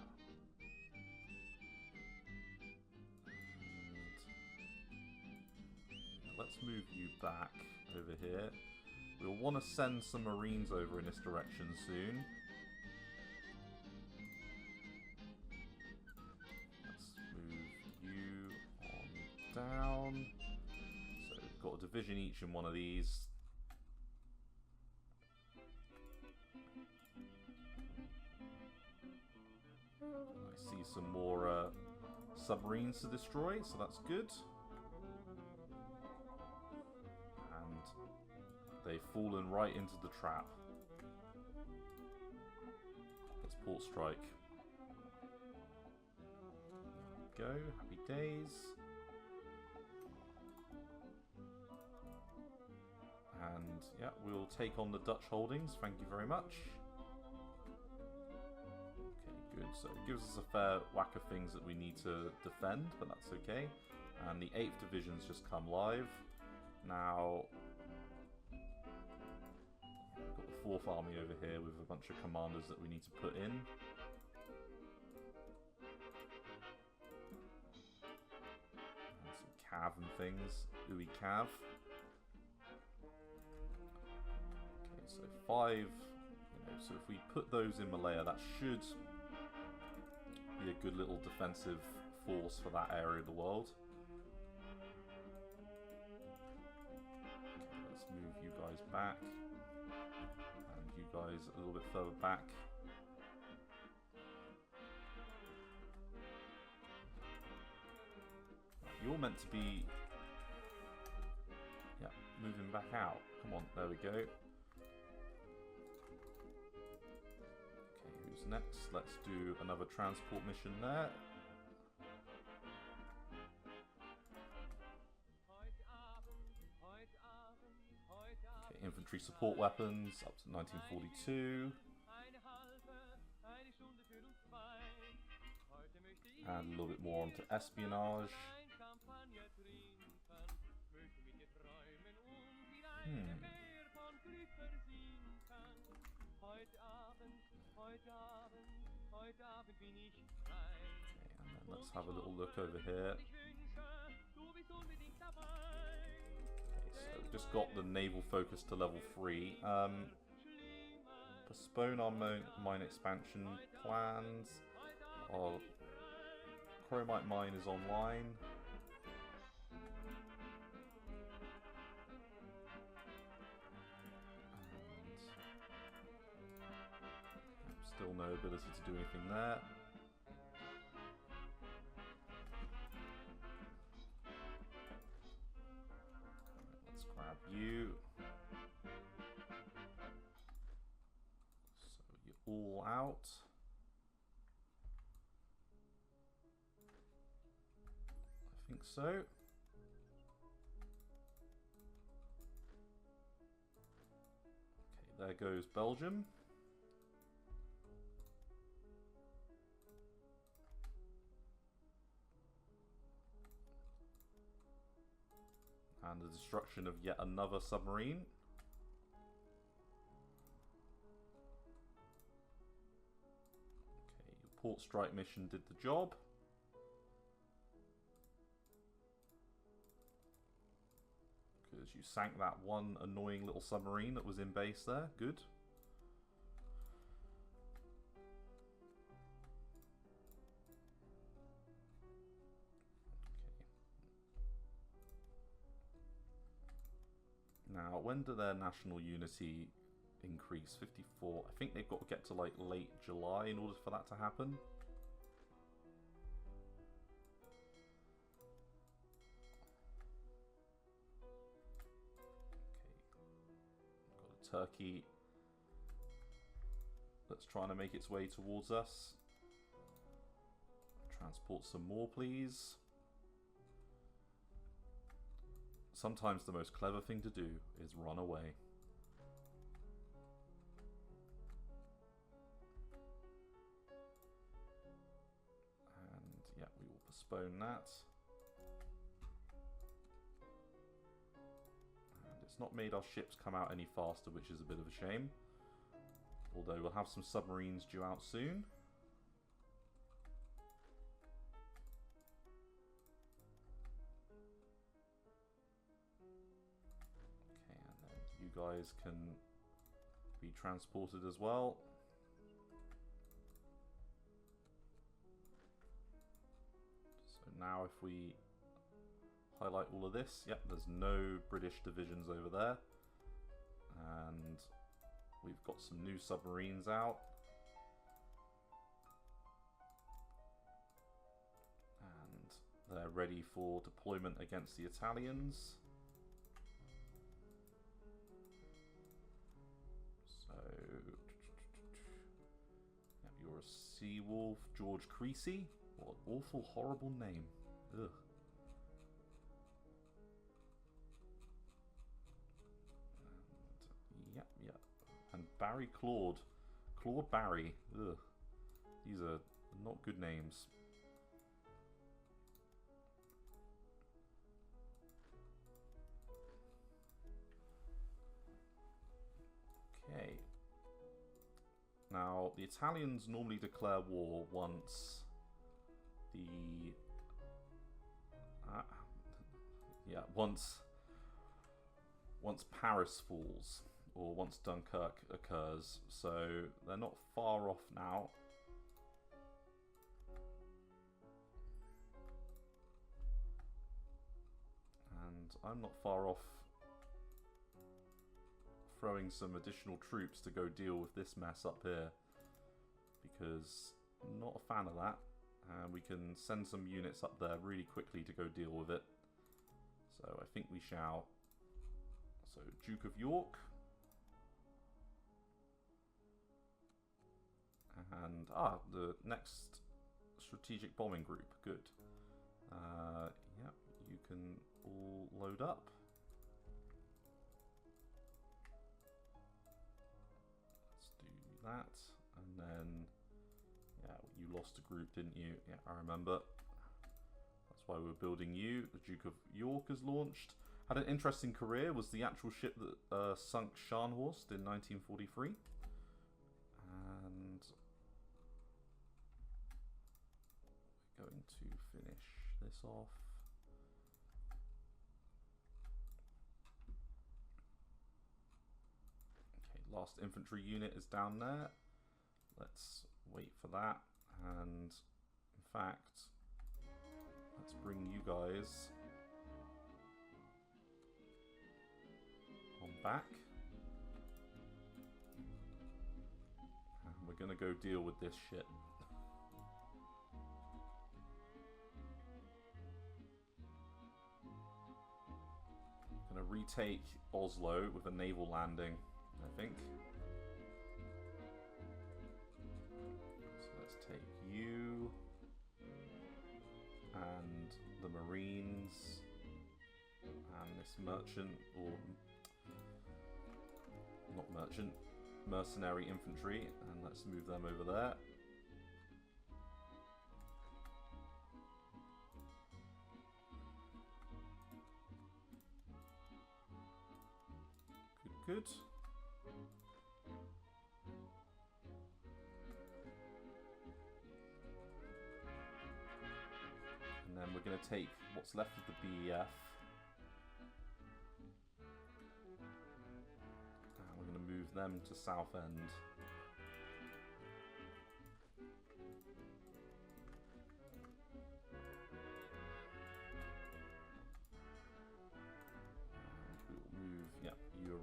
And let's move you back over here. We'll want to send some Marines over in this direction soon. Let's move you on down. So we've got a division each in one of these. I see some more submarines to destroy, so that's good. And they've fallen right into the trap. Let's port strike. There we go, happy days. And yeah, we'll take on the Dutch holdings, thank you very much. Good, so it gives us a fair whack of things that we need to defend, but that's okay. And the 8th Division's just come live. Now, we've got the 4th Army over here with a bunch of commanders that we need to put in. And some cav and things. Ooey cav. Okay, so 5, so if we put those in Malaya, that should be a good little defensive force for that area of the world. Okay, let's move you guys back. And you guys a little bit further back. you're meant to be... Yeah, moving back out. Come on, there we go. Okay, who's next? Let's do another transport mission there. Okay, infantry support weapons up to 1942. And a little bit more onto espionage. Okay, and then let's have a little look over here. Okay, so we've just got the naval focus to level 3. Postpone our mine expansion plans. Our chromite mine is online. And still no ability to do anything there. Let's grab you. So you're all out. I think so. Okay, there goes Belgium. And the destruction of yet another submarine. Okay, your port strike mission did the job. Because you sank that one annoying little submarine that was in base there. Good. Okay. Now, when do their national unity increase? 54. I think they've got to get to like late July in order for that to happen. Turkey that's trying to make its way towards us. Transport some more, please. Sometimes the most clever thing to do is run away. And yeah, we will postpone that. It's not made our ships come out any faster, which is a bit of a shame. Although we'll have some submarines due out soon. Okay, and then you guys can be transported as well. So now if we highlight all of this. Yep, there's no British divisions over there. And we've got some new submarines out. And they're ready for deployment against the Italians. So, yep, you're a sea wolf, George Creasy. What an awful, horrible name. Ugh. Yep. And Barry Claude. Claude Barry. Ugh. These are not good names. Okay. Now, the Italians normally declare war once the... once Paris falls. Or once Dunkirk occurs, so they're not far off now. And I'm not far off throwing some additional troops to go deal with this mess up here. Because I'm not a fan of that. And we can send some units up there really quickly to go deal with it. So I think we shall. So Duke of York. And, the next strategic bombing group. Good. Yeah, you can all load up. Let's do that. And then, yeah, you lost a group, didn't you? Yeah, I remember. That's why we're building you. The Duke of York has launched. Had an interesting career. Was the actual ship that sunk Scharnhorst in 1943. And we're going to finish this off. Okay, last infantry unit is down there. Let's wait for that. And in fact, let's bring you guys on back. And we're gonna go deal with this shit. Gonna retake Oslo with a naval landing, I think. So let's take you and the Marines and this merchant, or not merchant, mercenary infantry, and let's move them over there. Good, good. And then we're going to take what's left of the BEF. And we're going to move them to Southend.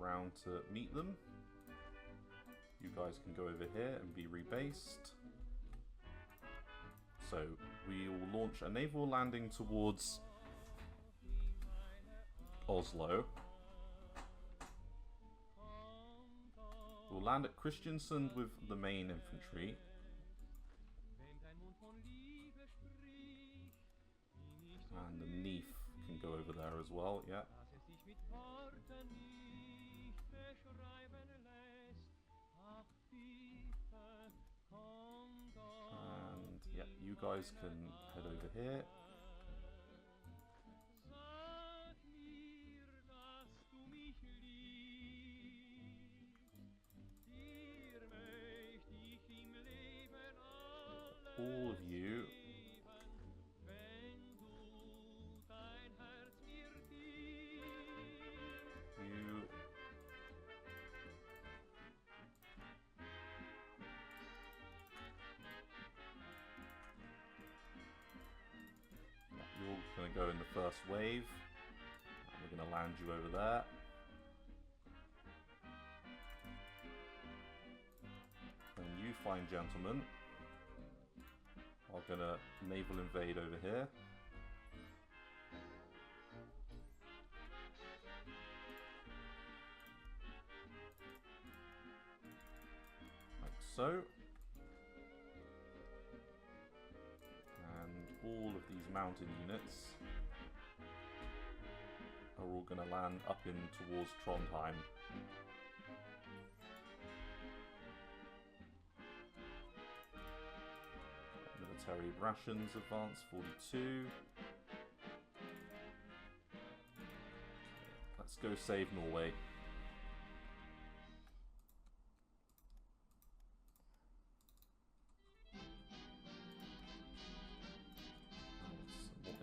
Around to meet them. You guys can go over here and be rebased. So we will launch a naval landing towards Oslo. We'll land at Kristiansand with the main infantry. And the Neef can go over there as well, yeah. And yeah, you guys can head over here. All of you. You're going to go in the first wave. And we're going to land you over there. And you fine gentlemen are going to naval invade over here. Like so. And all of these mountain units are all going to land up in towards Trondheim. Military rations advance 42. Let's go save Norway.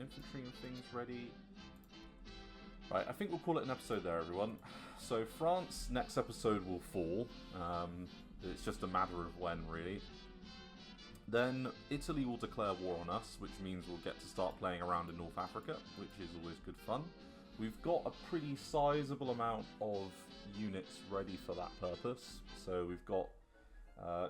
Infantry and things ready. Right, I think we'll call it an episode there, everyone. So France, next episode will fall. It's just a matter of when, really. Then Italy will declare war on us, which means we'll get to start playing around in North Africa, which is always good fun. We've got a pretty sizable amount of units ready for that purpose. So we've got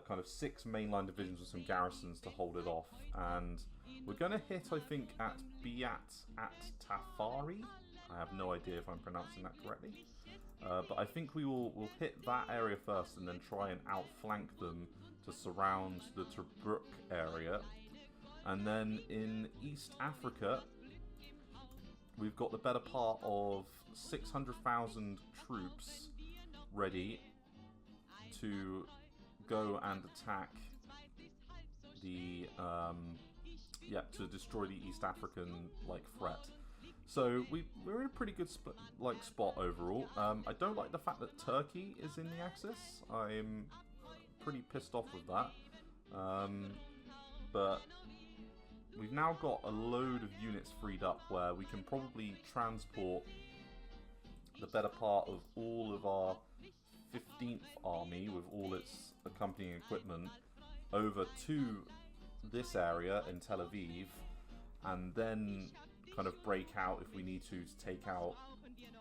kind of 6 mainline divisions with some garrisons to hold it off. And we're going to hit, I think, at Biat at Tafari. I have no idea if I'm pronouncing that correctly. But I think we'll hit that area first and then try and outflank them to surround the Tobruk area. And then in East Africa, we've got the better part of 600,000 troops ready to go and attack the to destroy the East African threat. So we're in a pretty good spot overall. I don't like the fact that Turkey is in the Axis. I'm pretty pissed off with that. But we've now got a load of units freed up where we can probably transport the better part of all of our 15th army with all its accompanying equipment over to this area in Tel Aviv, and then kind of break out if we need to take out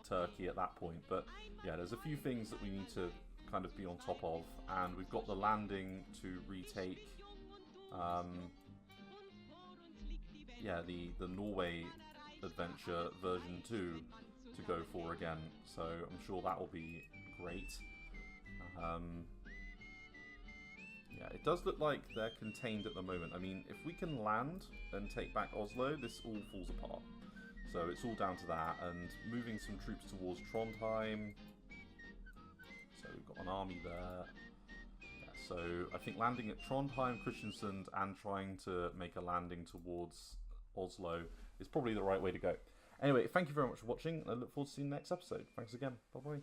Turkey at that point. But yeah, there's a few things that we need to kind of be on top of, and we've got the landing to retake the Norway adventure version 2 to go for again, so I'm sure that will be great. Yeah, it does look like they're contained at the moment. I mean, if we can land and take back Oslo, this all falls apart. So it's all down to that, and moving some troops towards Trondheim. So we've got an army there. Yeah, so I think landing at Trondheim, Kristiansand, and trying to make a landing towards Oslo is probably the right way to go. Anyway, thank you very much for watching. I look forward to seeing you next episode. Thanks again. Bye-bye.